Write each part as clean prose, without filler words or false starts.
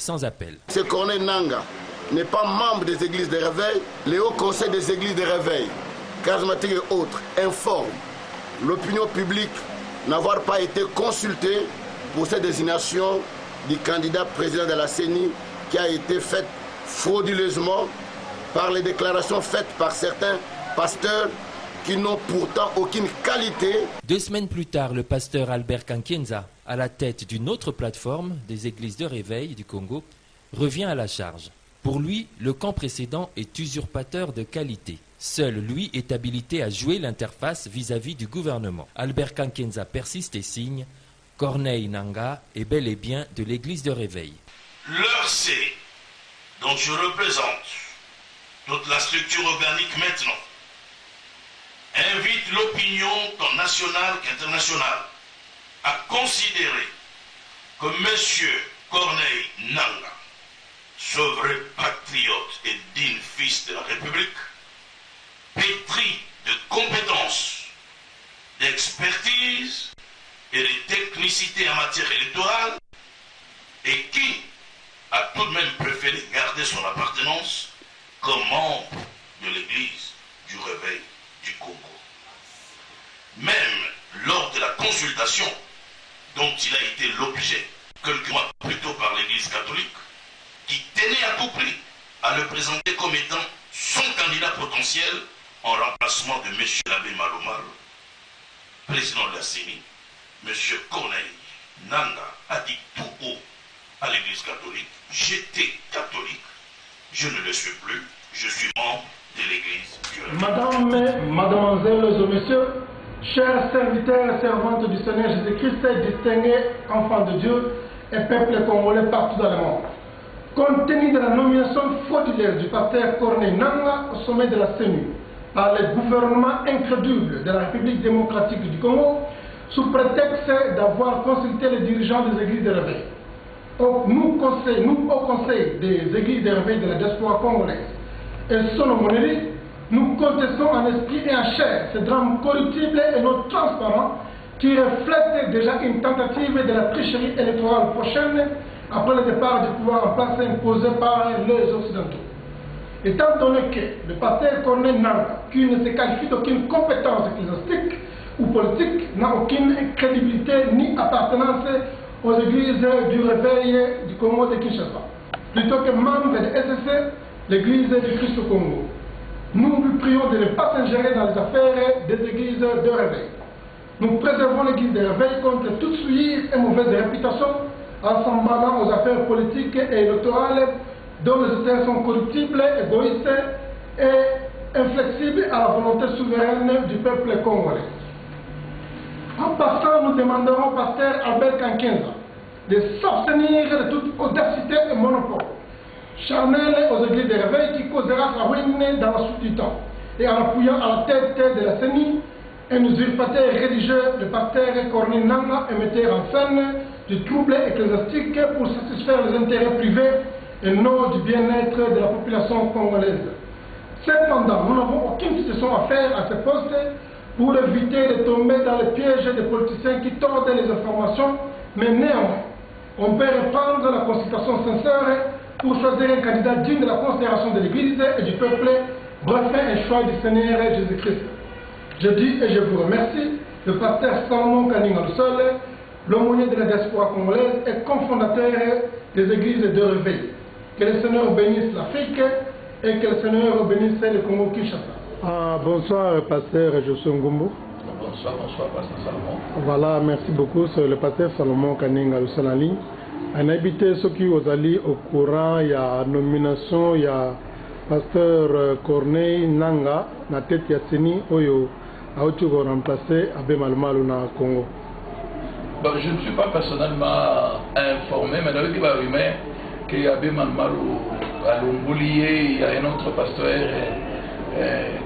sans appel. Ce Corneille Nangaa n'est pas membre des églises de réveil. Le Haut Conseil des églises de réveil, charismatiques et autres, informe l'opinion publique n'avoir pas été consultée pour cette désignation du candidat président de la CENI qui a été faite frauduleusement par les déclarations faites par certains pasteurs qui n'ont pourtant aucune qualité. 2 semaines plus tard, le pasteur Albert Kankienza, à la tête d'une autre plateforme des églises de réveil du Congo, revient à la charge. Pour lui, le camp précédent est usurpateur de qualité. Seul lui est habilité à jouer l'interface vis-à-vis du gouvernement. Albert Kankienza persiste et signe. Corneille Nangaa est bel et bien de l'église de réveil. L'ERC, dont je représente toute la structure organique maintenant, invite l'opinion tant nationale qu'internationale à considérer que M. Corneille Nangaa, ce vrai patriote et digne fils de la République, pétri de compétences, d'expertise et de technicité en matière électorale, et qui a tout de même préféré garder son appartenance comme membre de l'Église du Réveil du Congo. Même lors de la consultation dont il a été l'objet, quelques mois plus tôt par l'Église catholique, qui tenait à tout prix à le présenter comme étant son candidat potentiel en remplacement de M. l'abbé Malo Malo, président de la CENI, M. Corneille Nangaa a dit tout haut à l'Église catholique: j'étais catholique, je ne le suis plus, je suis membre de l'Église du Réveil. Madame, mademoiselles et messieurs, chers serviteurs et servantes du Seigneur Jésus-Christ, distingués enfants de Dieu et peuple congolais partout dans le monde, compte tenu de la nomination fraudulaire du pasteur Corneille Nangaa au sommet de la CENI par le gouvernement incrédule de la République démocratique du Congo, sous prétexte d'avoir consulté les dirigeants des églises de réveil. Nous, au Conseil des églises de réveil de la diaspora congolaise et son aumônerie, nous contestons en esprit et en chair ce drame corruptible et non transparent qui reflète déjà une tentative de la tricherie électorale prochaine après le départ du pouvoir en place imposé par les Occidentaux. Étant donné que le pasteur Corneille Nangaa, qui ne se qualifie d'aucune compétence ecclésiastique ou politique, n'a aucune crédibilité ni appartenance aux églises du réveil du Congo de Kinshasa, plutôt que membre de SSC, l'église du Christ au Congo. Nous lui prions de ne pas s'ingérer dans les affaires des églises de réveil. Nous préservons l'église de réveil contre toute souillure et mauvaise réputation en s'en mêlant aux affaires politiques et électorales dont les auteurs sont corruptibles, égoïstes et inflexibles à la volonté souveraine du peuple congolais. En passant, nous demanderons au pasteur Albert Kankienza de s'abstenir de toute audacité et monopole charnel aux églises de réveil qui causera sa ruine dans la suite du temps, et en appuyant à la tête de la CENI un usurpateur religieux, le pasteur Corneille Nangaa, et metteur en scène du trouble ecclésiastique pour satisfaire les intérêts privés et non du bien-être de la population congolaise. Cependant, nous n'avons aucune situation à faire à ce poste pour éviter de tomber dans le piège des politiciens qui tordent les informations, mais néanmoins, on peut reprendre la consultation sincère pour choisir un candidat digne de la considération de l'Église et du peuple, bref, un choix du Seigneur Jésus-Christ. Je dis et je vous remercie, le pasteur Salomon Kaninga Lusole, l'aumônier de la diaspora congolaise et cofondateur des églises de réveil. Que le Seigneur bénisse l'Afrique et que le Seigneur bénisse le Congo Kinshasa. Bonsoir, pasteur Josué Ngumbu. Bonsoir, pasteur Salomon. Voilà, merci beaucoup. C'est le pasteur Salomon Kaninga Lusole en ligne. On a habité ceux qui ont allé au courant, il y a nomination, il y a pasteur Corneille Nangaa, la tête de CENI, Oyo, a été remplacé à Malo Malo na Congo. Bon, je ne suis pas personnellement informé, mais il y a une rumeur qu'il y a Malo Malo à Lumboulié, il y a un autre pasteur,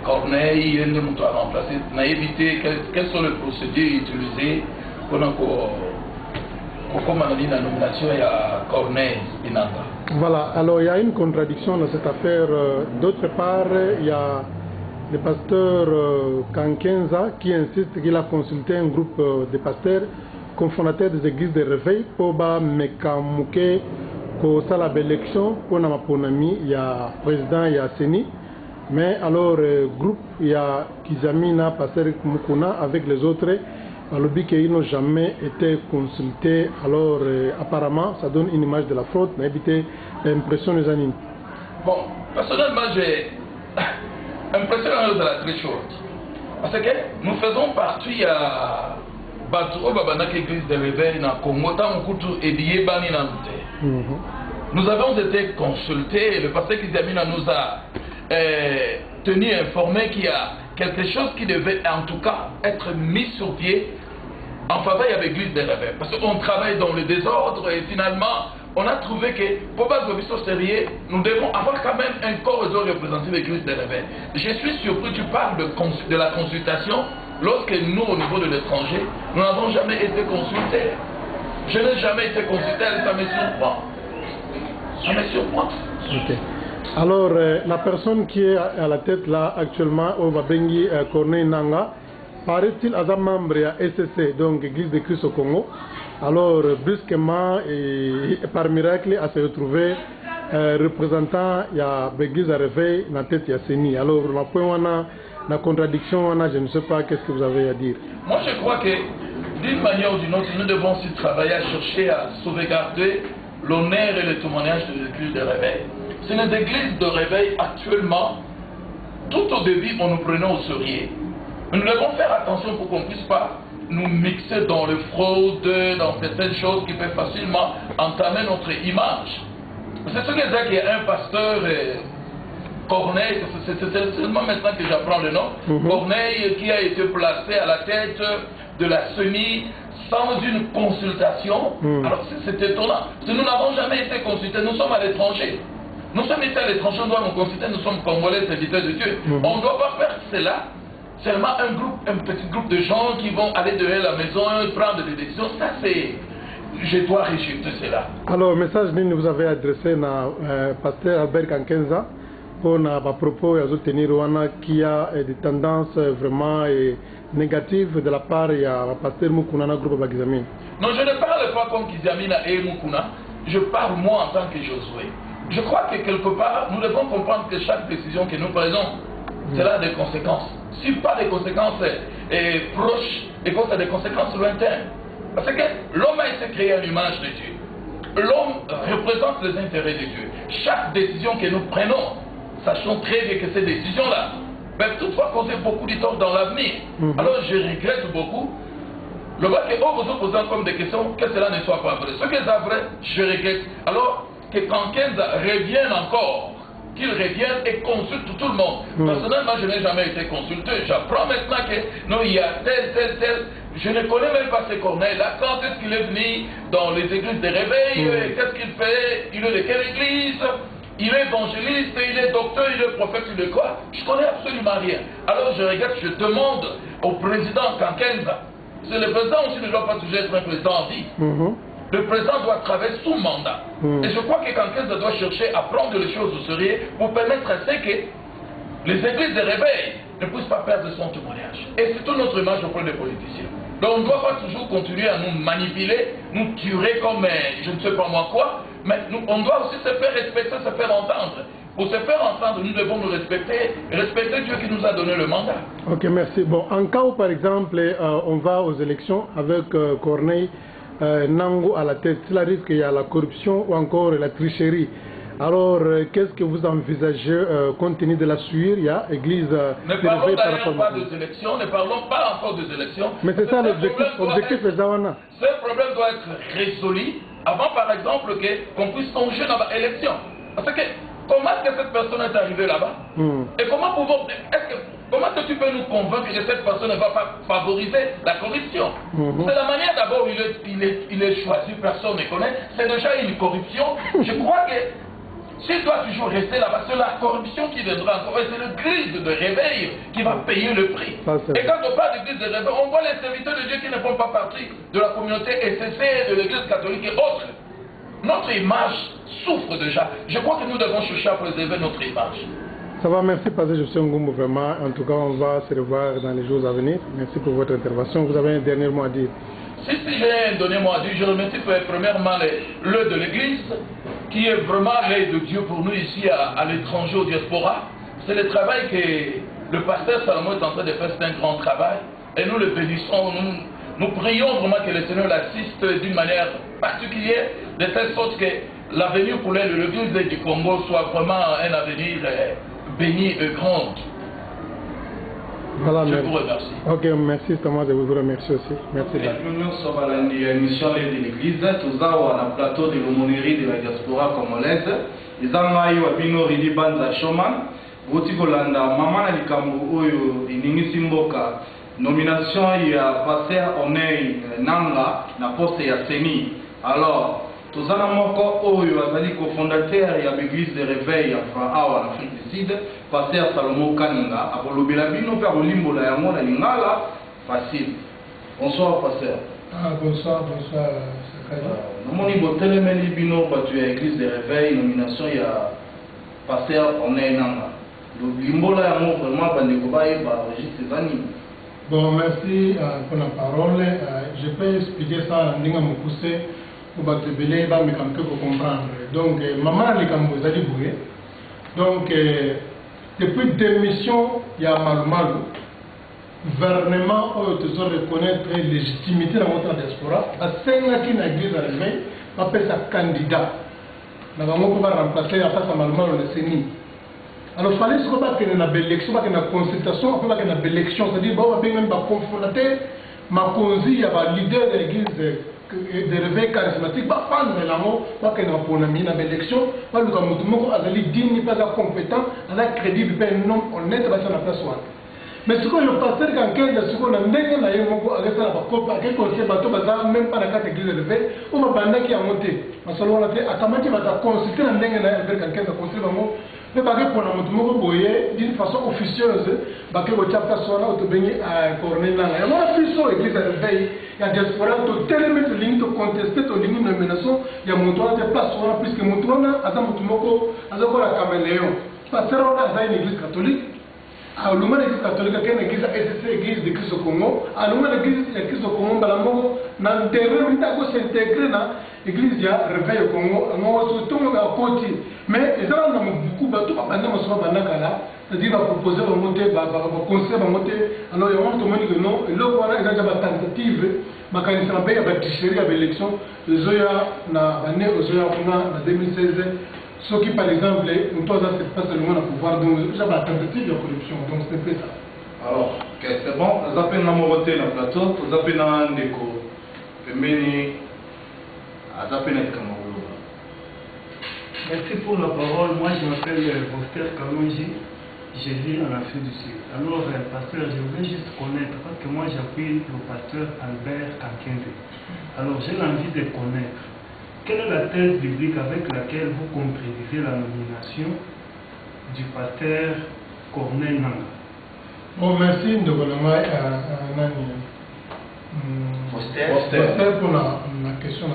Corneille, il y a un autre à remplacer. On a évité quelles sont les procédures utilisées pour comme on a dit la nomination, il y a Corneille Nangaa. Voilà, alors il y a une contradiction dans cette affaire. D'autre part, il y a le pasteur Kankienza qui insiste qu'il a consulté un groupe de pasteurs cofondateurs des églises de réveil pour Mekamouke pour ça la belle élection pour ma ponami il y a président il y a Seni mais alors groupe il y a Kizamina Pasteur Mukuna avec les autres alors qu'ils n'ont jamais été consultés alors apparemment ça donne une image de la fraude mais éviter l'impression des animes. Bon, personnellement j'ai l'impression de la très short parce que nous faisons partie à Batu Babanak Église de Réveil dans Congo tant Moukutu et Diébani Nante. Nous avons été consultés, le pasteur Kizamina nous a tenu informés qu'il y a quelque chose qui devait en tout cas être mis sur pied en faveur de l'église des Réveils. Parce qu'on travaille dans le désordre et finalement on a trouvé que pour pas que sérieux, nous devons avoir quand même un corps représenté de l'église des Réveils. Je suis surpris, tu parles de la consultation lorsque nous au niveau de l'étranger, nous n'avons jamais été consultés. Je n'ai jamais été consulté, ça me surprend. Ça me surprend. Okay. Alors, la personne qui est à la tête là actuellement, Ovabengi Corneille Nanga, paraît-il à un membre de SCC, donc Église de Christ au Congo. Alors, brusquement, et par miracle, a se retrouvé représentant, il y a Église à réveil, dans la tête, il y a Seni. Alors, la contradiction, je ne sais pas, qu'est-ce que vous avez à dire? Moi, je crois que d'une manière ou d'une autre, nous devons aussi travailler à chercher à sauvegarder l'honneur et le témoignage de l'église de réveil. C'est une église de réveil actuellement, tout au début, on nous prenait au sérieux. Nous devons faire attention pour qu'on ne puisse pas nous mixer dans le fraude, dans certaines choses qui peuvent facilement entamer notre image. C'est ce que je dis qu'il y a un pasteur, Corneille, c'est seulement maintenant que j'apprends le nom, Corneille qui a été placé à la tête de la CENI sans une consultation. Alors c'est étonnant, parce que nous n'avons jamais été consultés, nous sommes à l'étranger. Nous sommes été à l'étranger, on doit nous consulter, nous sommes Congolais, serviteurs de Dieu. On ne doit pas faire cela. Seulement un petit groupe de gens qui vont aller derrière la maison et prendre des décisions, ça c'est... Je dois rejeter cela. Alors, le message que vous avez adressé à pasteur Albert Kankenza pour à propos de tenir qui a des tendances vraiment négatives de la part de pasteur Mukuna dans groupe Bagizamine. Non, je ne parle pas comme Kizamina et Mukuna, je parle moi en tant que Josué. Je crois que quelque part, nous devons comprendre que chaque décision que nous prenons, cela a des conséquences. Si pas des conséquences proches, et quand ça a des conséquences lointaines. Parce que l'homme a été créé à l'image de Dieu. L'homme représente les intérêts de Dieu. Chaque décision que nous prenons, sachons très bien que ces décisions-là peuvent toutefois causer beaucoup de tort dans l'avenir. Alors je regrette beaucoup. Le voit que vous posez comme des questions, que cela ne soit pas vrai. Ce que c'est vrai, je regrette. Alors que Kankenza revienne encore, qu'il revienne et consulte tout le monde. Personnellement, je n'ai jamais été consulté. J'apprends maintenant que non, il y a tel. Je ne connais même pas ces Corneilles-là. Quand est-ce qu'il est venu dans les églises de réveil? Qu'est-ce qu'il fait? Il est de quelle église? Il est évangéliste, il est docteur, il est prophète, il est quoi? Je ne connais absolument rien. Alors je regarde, je demande au président Kankenza. C'est le président aussi ne doit pas toujours être un président en vie. Le président doit travailler sous mandat. Et je crois que Kankenza doit chercher à prendre les choses au sérieux pour permettre à ce que les églises de réveil ne puissent pas perdre son témoignage. Et c'est toute notre image auprès des politiciens. Donc on ne doit pas toujours continuer à nous manipuler, nous tuer comme je ne sais pas moi quoi, mais on doit aussi se faire respecter, se faire entendre. Pour se faire entendre, nous devons nous respecter Dieu qui nous a donné le mandat. Ok, merci. Bon, en cas où par exemple on va aux élections avec Corneille Nango à la tête, s'il arrive qu'il y a la corruption ou encore la tricherie, alors qu'est-ce que vous envisagez compte tenu de la sueur? Il y a église ne parlons d'ailleurs pas des élections, ne parlons pas encore des élections. Mais c'est ça l'objectif de Zawana. Ce problème doit être résolu avant par exemple qu'on puisse songer dans l'élection. Parce que comment est-ce que cette personne est arrivée là-bas? Et comment est-ce que tu peux nous convaincre que cette personne ne va pas favoriser la corruption? C'est la manière d'abord il est choisi, personne ne connaît. C'est déjà une corruption. Je crois que s'il doit toujours rester là-bas, c'est la corruption qui viendra encore. Et c'est l'église de réveil qui va payer le prix. Et quand on parle d'église de réveil, on voit les serviteurs de Dieu qui ne font pas partie de la communauté SCC, de l'église catholique et autres. Notre image souffre déjà. Je crois que nous devons chercher à préserver notre image. Ça va, merci Pasteur José Ngumbu, vraiment. En tout cas, on va se revoir dans les jours à venir. Merci pour votre intervention. Vous avez un dernier mot à dire? Si j'ai un dernier mot à dire, je remercie premièrement le de l'église, qui est vraiment l'œil de Dieu pour nous ici à l'étranger, au diaspora. C'est le travail que le pasteur Salomon est en train de faire, c'est un grand travail. Et nous le bénissons, nous prions vraiment que le Seigneur l'assiste d'une manière particulière, de telle sorte que l'avenir pour l'Église du Congo soit vraiment un avenir béni et grand. Voilà, je vous remercie. Ok, merci Thomas, je vous remercie aussi. Merci. Nous sommes à l'émission de l'Église, tous à la plateau de l'aumônerie de la diaspora congolaise. Les Amaï Wabino Ridi Banza Shoman, Boutikolanda, Maman Likambo Oyo, Nini Simboka, nomination il y a passé on est Nanga, na poste ya Seni. Alors, Tozana Moko Oyo, Azali cofondateur de l'église de réveil en Afrique du Sud, pasteur Salomon Kaninga, Apollo Belabino, Père Olimbo, la Yamo, la Lingala, facile. Bonsoir, pasteur. Bonsoir, Nous avons dit que tu es l'église de réveil, nomination, il y a pasteur on est Nanga. Limbo, la Yamo, vraiment, Bandekobaye, registre ses animes. Bon, merci pour la parole. Je peux expliquer ça en disant que je pour comprendre. Donc, maman les Cambos a dit donc, depuis démission, il y a mal. Gouvernement, tu dois reconnaître la légitimité de notre diaspora. À 5 ans, qui n'a église à l'éveil, appelle ça candidat. Nous avons remplacer à face à mal le CENI. Alors, il fallait que nous ayons une élection, une consultation, une élection. C'est-à-dire que nous avons confronté ma cause, il y a un leader de l'église de réveil charismatique, pas fan de l'amour, pas que nous avons une élection, pas que nous avons digne, pas compétent, on a crédible, pas un homme honnête, pas la place. Mais ce que le pasteur, quand il a ce qu'on a dit, il a eu même pas la carte église de réveil, ou ma bande qui a monté. Mais selon la fait, à Kamati va consulter la dengue avec quelqu'un qui a construit le mot. Mais par exemple, pour d'une façon officieuse, parce que le chapter soit là, au Béni à Cornélien. Et moi, je suis sur l'église de réveil, il y a des diaspora, tu tellement de lignes, tu contester, tu lignes de nomination, il y a mon toit de place, puisque mon toit, à Zamutumoko, à Zakola Caméléon. Parce que on a une église catholique. À l'église catholique, il y a une église de Christ au Congo. À l'église de Christ au Congo, dans le terrain, il faut s'intégrer dans l'église de réveil au Congo. On va à côté. Mais les gens ont beaucoup de choses à faire. C'est-à-dire, on va proposer, on va monter, on va conseiller, on va monter. Alors, il y a un moment que non. Et là, on a déjà une tentative. Il y a une tricherie, il y a une élection. Les Zoya, en 2016. Ce qui, par exemple, nous tous, c'est pas seulement le pouvoir, donc j'ai la tentative de corruption, donc c'est un peu ça. Alors, ok, c'est bon, vous appelez la moralité dans le plateau, vous appelez un déco, vous appelez un Cameroun. Merci pour la parole. Moi, je m'appelle Pasteur Kalonji, je vis en Afrique du Sud. Alors, pasteur, je voudrais juste connaître, parce que moi, j'appuie le pasteur Albert Kankende. Alors, j'ai l'envie de connaître. Quelle est la thèse biblique avec laquelle vous concrétisez la nomination du pasteur Corneille Nanga? Bon, merci de vous demander pour la question.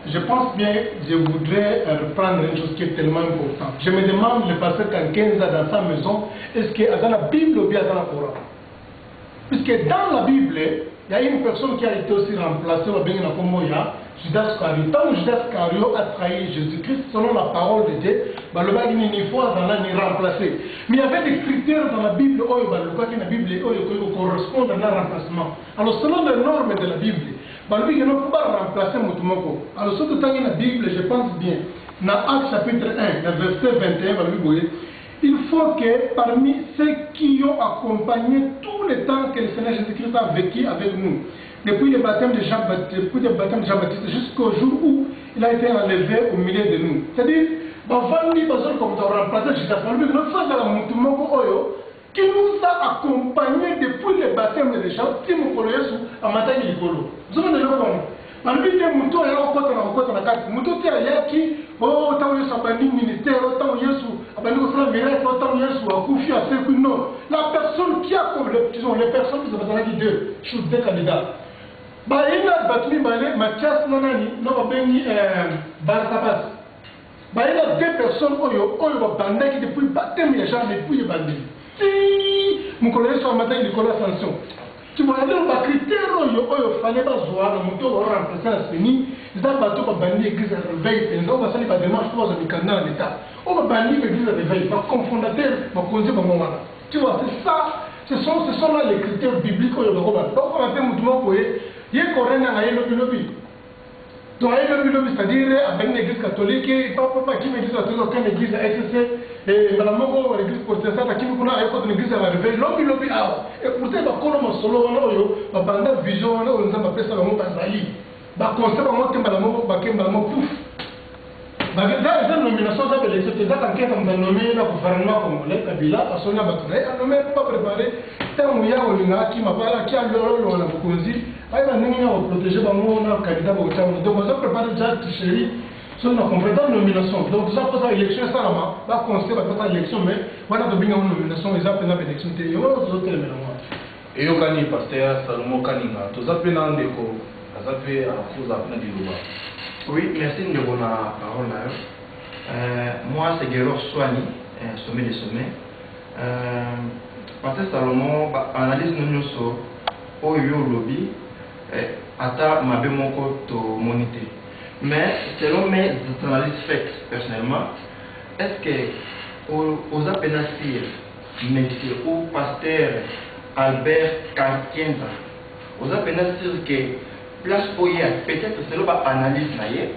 Je pense bien, je voudrais reprendre une chose qui est tellement importante. Je me demande, le pasteur Kankenza dans sa maison, est-ce qu'il y a dans la Bible ou bien dans la Coran? Puisque dans la Bible, il y a une personne qui a été aussi remplacée, Judas Cario. Tant que Judas Cario a trahi Jésus-Christ, selon la parole de Dieu, il faut remplacer. Mais il y avait des critères dans la Bible qui correspondent à un remplacement. Alors, selon les normes de la Bible, il ne faut pas remplacer Moutoumoko. Alors, ce que dans la Bible, je pense bien, dans Actes chapitre 1, verset 21, il faut que parmi ceux qui ont accompagné tout le temps que le Seigneur Jésus-Christ a vécu avec nous, depuis le baptême de Jean-Baptiste jusqu'au jour où il a été enlevé au milieu de nous. C'est-à-dire, comme tu as remplacé Jésus, qui nous a accompagnés depuis le baptême de Jean, qui nous connaissent à Mataï Likolo. Vous avez le nom. Malgré que Mouto est là, on a carte. Mouto est là qui, oh, tant que ça ministère, tant que ça miracle, tant que ça Koufi à ce non. La personne qui a comme les personnes qui sont dans deux, je suis deux candidats. Il y a battu Mathias Nanani, non, Barsabas. Il y a deux personnes qui ont bandé depuis le baptême de Jean, depuis le bandé. Si, mon collègue sur Mataï Likolo Sanction. Tu vois, les critères, il fallait pas voir, le moto va remplacer la CENI, ils ont battu pour bannir l'église à réveil, ils ont passé par des marches pour les canaux à l'État. On va bannir l'église à réveil, va confondateur, va causer par moment. Tu vois, c'est ça, ce sont là les critères bibliques qu'on a. Donc on a fait un mouvement pour eux, il y a un coréen à lobby. Donc c'est-à-dire avec l'église catholique, pas qui me dit aucune église à SCC, et madame l'église protestante, qui me connaît à l'église à la réveil, lobby, et pourtant, on solo, on a vision, on a appelé ça le mot Bazali. On conseille que madame pouf. Dans les nominations, ça veut dire que dans l'enquête, on a nommé le gouvernement congolais, Kabila, parce qu'on a nommé, pas préparé, tant qu'il y a un qui m'a parlé, qui a l'euro, on a proposé. Il va nous protéger par mon candidat au Tchad. Donc, on a préparé déjà tricherie sur nos compétences de nomination. Donc, ça passe à l'élection, ça va conseiller à passer à l'élection, mais on a bien une nomination, ils ont fait une élection. Et on a d'autres éléments. Et au Kani, pasteur Salomon Kaninga, tous appelés dans le déco, tous appelés à la cause à du Louba. Oui, merci de vous la parole. Moi, c'est Guéro Soani, sommet des sommets. Pasteur Salomon, analyse nous sur Oyo Lobby. Ata ma moko to moniter. Mais selon mes analyses faites personnellement, est-ce que aux apénastir monsieur ou pasteur Albert Kankienza, aux apénastir que place oya peut-être c'est l'oba analyse naie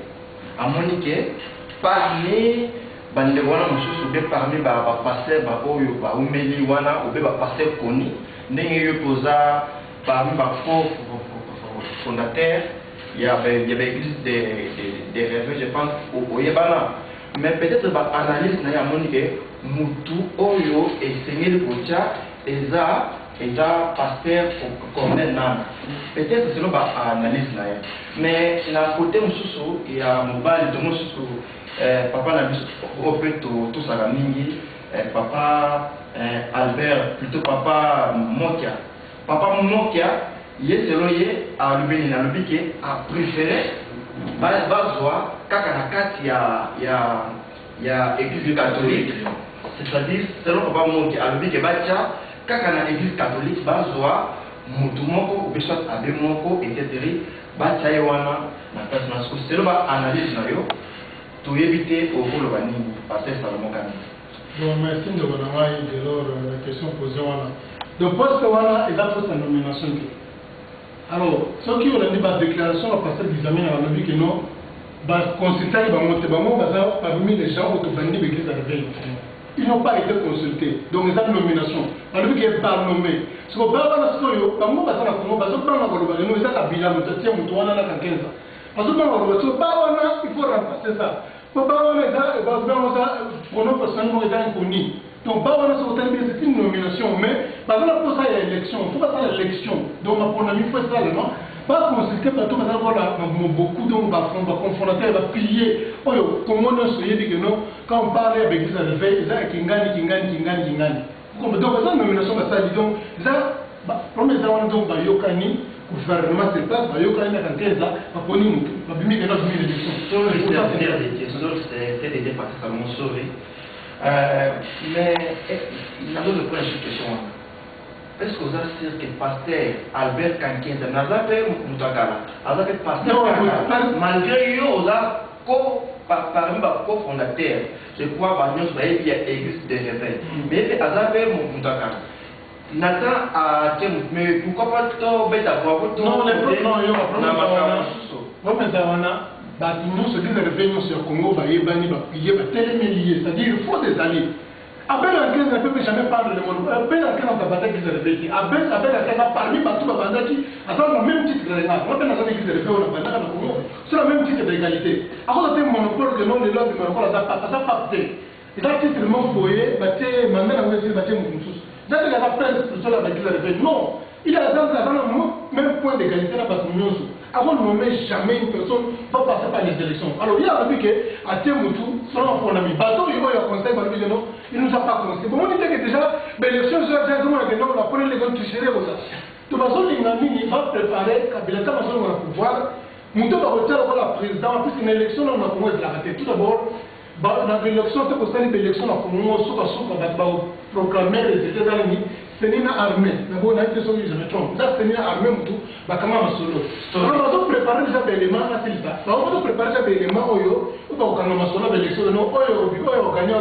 à monique parmi bande wana mususu be parmi ba pasteur ba oyo ba umeli wana ou be ba pasteur koni ndenge yo posa parmi ba fondateur, il y avait l'église des rêves, je pense, au Yébana. Mais peut-être que l'analyse n'a pas montré Moutou, Oyo et Seigneur de Pocha, et ça, pasteur comme Nana. Peut-être que c'est l'analyse. Mais la côté Moussou, il y a Mobile de Moussou, papa n'a vu tout ça, papa Albert, plutôt papa Mokia. Papa Mokia, il est selon à l'Ubéni, a préféré Bazoa, Kakanakati, il y a l'église catholique, c'est-à-dire, selon Papa Moki, à l'Ubéni, Kakana l'église catholique, Bazoa, Moutoumoko, Bishop Abemoko, etc. Bachaïwana, c'est l'analyse, tout éviter au Bolobani, passer Salomon Kani. Bon, merci de vous avoir la question posée. Donc, parce que voilà, il a fait sa nomination. Alors, ceux qui ont dit la déclaration, la pasteur d'examen à la vie que non, consulter parmi les gens qui ont banni l'église à réveil. Ils n'ont pas été consultés. Donc, ils ont une nomination. Alors, qui est pas nommé. Ce qu'on va faire, c'est que nous avons la Congo, parce que nous avons la bilan, nous avons la 15 ans. Parce que nous avons il faut remplacer ça. Donc, c'est une nomination, mais par exemple, pour ça, il y a l'élection. Il faut pas faire l'élection. Donc, mon ami, il faut ça, non? Pas consulter partout, parce que beaucoup de confronter, va plier. Comment on a dit que non, quand on parle avec l'église à réveil, ça, Kingani. Donc, ça, une nomination, ça, disons, ça, premier temps, donc, Yokani, gouvernement, c'est pas, Yokani, à 15 ans, à Pony, à Bimi, que notre élection. C'est des départs, ça m'a sauvé. Mais il y a d'autres points sur question. Est-ce que vous avez dit que le pasteur Albert Kankienza n'a pas fait Moutakala? Malgré lui, on a parmi les cofondateurs, je crois qu'il y a l'église des réveils. Mais il a fait Moutakala. Nathan a dit, mais pourquoi pas tout bête à voir? Non, nous, ce qui est revenu sur le Congo, c'est-à-dire il faut des années. Après la crise, on ne peut jamais parler de monde. Après la crise, on va parler de l'église. Après la crise, on va parler partout, on va parler le même titre de l'État. On va parler de l'église, on va parler de Congo. C'est le même titre d'égalité. Après, on a un monopole de nom, les lois du monopole, ça n'a pas été. Il a titre de mon foyer, maintenant, on va dire, c'est la presse sur la l'église. Non, il a dans le même point d'égalité là parce que nous avant de nommer jamais une personne va passer par les élections. Alors il y a vu que à Témoutou, selon mon ami Bateau, il va y avoir conseil, il ne nous a pas conseillé. Bon, on dit que déjà, l'élection, c'est exactement la question, on va prendre les gens qui seraient aux assis. De toute façon, il va préparer, Kabila, on va pouvoir, Moutou va retirer la présidence, puisqu'une élection, on va pouvoir la rater. Tout d'abord, dans l'élection, c'est pour ça que l'élection, on va proclamer les États-Unis. Sénina armée, mais bon, on a été sur je me trompe. Ça, Sénina armée, tout, bah, comment on solo. On va préparer déjà des éléments faciles. On va préparer déjà des éléments, ou pas, quand on a solo, l'élection, non, on gagne,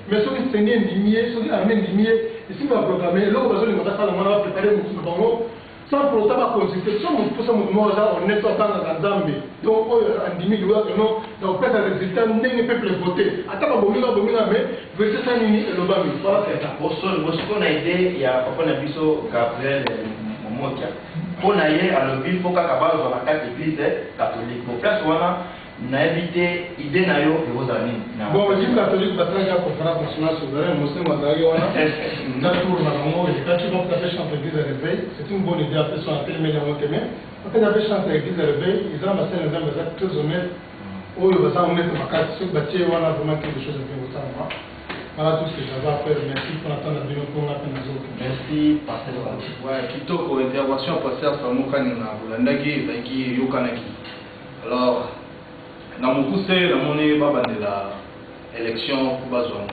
mais ceux qui Sénina indimiés, ceux qui armés indimiés, ici, on va programmer, là, on va préparer, sans pour autant consulter, si on peut on est pas dans la Zambie. Donc, en 10 000 non, donc, peut-être le résultat, n'est pas plus voté. Attends, mais, verser ça, et le bami. Voilà, c'est ça. Au sol, on a aidé, il y a Papa Nabiso, Gabriel, Momotia. Pour naïe, à l'objet, il faut qu'à Kabal soit la carte église catholique. Pour place, on a évité l'idée naïo et vos amis. Bon, le catholique, va très bien pour faire la consonance souveraine, Moussé Mazari, on a un tour dans le monde, et quand tu vas faire chanter l'église de réveil, c'est une bonne idée, après, sur un tel média, on t'aimait. Quand tu as fait chanter l'église de réveil, ils ont amassé les hommes, très honnêtes, où ils vont mettre ma carte, sur le bâtiment, on a vraiment quelque chose à faire au sein. Voilà tout ce que j'avais à faire. Merci pour attendre la vidéo pour la peine des autres. Merci, Pasteur. Ouais, kitoko intervention Pasteur Samokani na Bulandagi, Zaki Yokanaki. Alors, dans mon coup, c'est la monnaie de l'élection pour baser la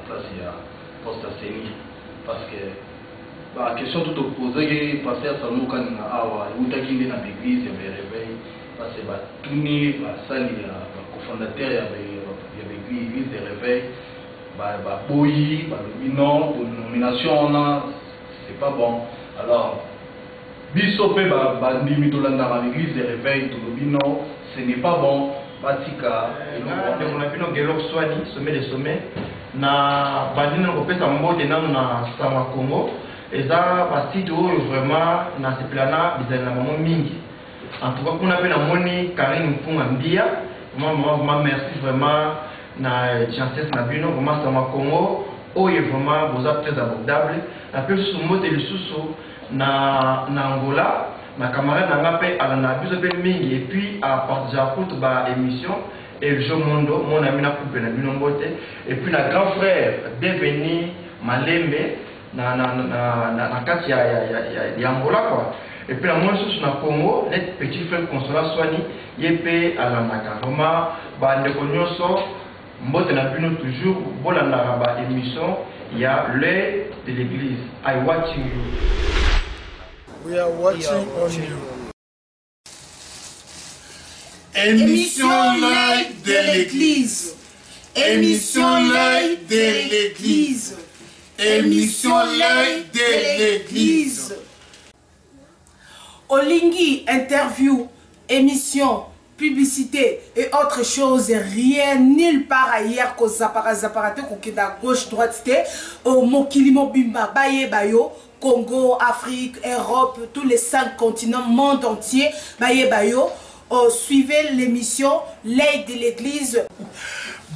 place il y a poste à Séni. Parce que la question toute opposée, Pasteur Samokani na Awa, Youtaki dans l'église, il y avait réveil. Parce que tout ni la salle, il y a le cofondateur, il y avait l'église de réveil. Boyi, non, pour nomination, c'est pas bon. Alors, Bissopé, l'église de réveil, ce n'est pas bon. Batika, on a pu nous guérir sommet des sommets. Na bandina ko pesa mbote nanu na sama Congo. Et ça, parce que vraiment, na ce plana, ils ont maman mingi. En tout cas, on a pu na moni Karine Mpunga Mbia. Moi, merci vraiment. Na chances na bino vraiment sama Congo oyo vraiment vous êtes très abordable la plus sous mot de sous na Angola na camarade na ngape ala na biso pe mingi et puis à partir de route ba émission et le Mondo mon ami na coupe na bino mbote et puis na grand frère bienvenue Malembe na kati ya Angola quoi et puis la moins sous na Congo net petit frère Consola Swani yepé ala na vraiment ba ndeko nyonso Mbote na bino toujours, bola na raba émission, il y a l'œil de l'église. I watching you. We are watching on you. Émission l'œil de l'église. Émission l'œil de l'église. Émission l'œil de l'église. Olingi interview, émission. Publicité et autre chose, rien nulle part ailleurs qu'aux apparate qu'on à gauche droite au Mokilimo Bimba Baye Bayo Congo, Afrique, Europe, tous les 5 continents, monde entier Baye Bayo. Suivez l'émission L'œil de l'église.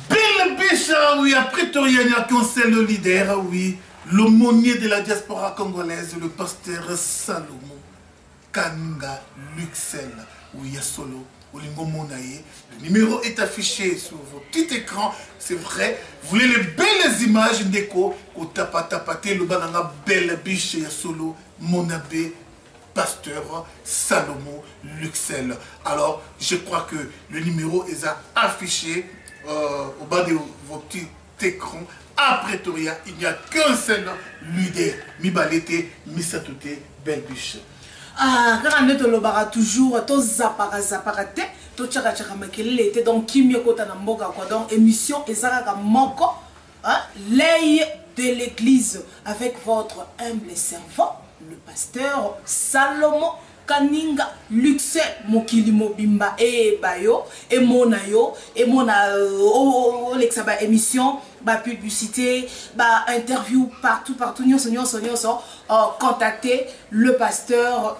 Bill Bishop, oui, après Toriania Conseil le leader, oui, l'aumônier de la diaspora congolaise, le pasteur Salomon Kanga Luxel, oui, solo. Le numéro est affiché sur votre petit écran, c'est vrai. Vous voulez les belles images d'écho, le banana belle biche et solo, mon abbé, pasteur Salomon Luxel. Alors, je crois que le numéro est affiché au bas de votre petit écran. Après Toria, il n'y a qu'un seul leader, Mibalete, Misatoute, belle biche. Ah, quand on est au lobara toujours, to zaparate, to tchaka makele était donc kimio kota na mboka quoi donc émission ezaka moko, hein, l'œil de l'église avec votre humble servant, le pasteur Salomon Kaninga Luxe Mokili Mobimba et Bayo et Monayo et Mona l'exaba émission ba publicité ba interview partout nyonso contacter le pasteur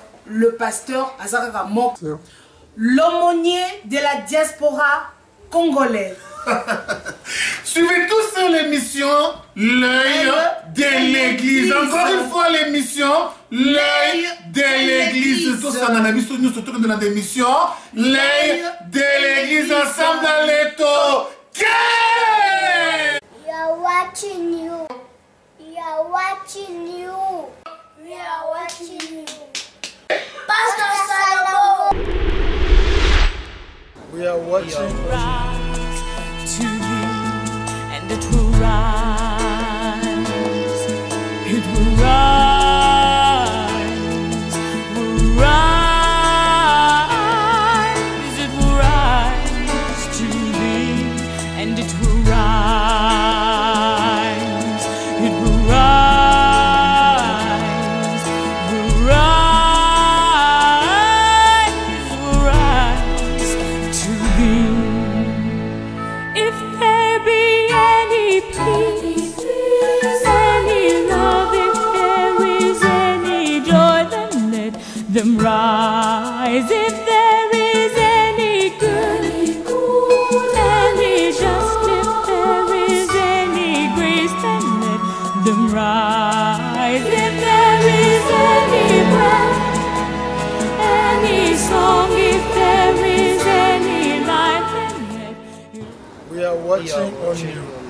Azaraka Mok, l'aumônier de la diaspora congolaise. Suivez tous sur l'émission L'œil de l'église. Encore une fois l'émission L'œil de l'église. Tout ça dans la mission, nous sommes dans l'émission L'œil de l'église ensemble dans les taux. We are watching you. We are watching you. We are watching you. Pastor Salomon. We are watching to you, and it will rise. It will them rise. If there is any good, any just, if there is any grace, then let them rise. If there is any breath, any song, if there is any life, then let we are watching on you.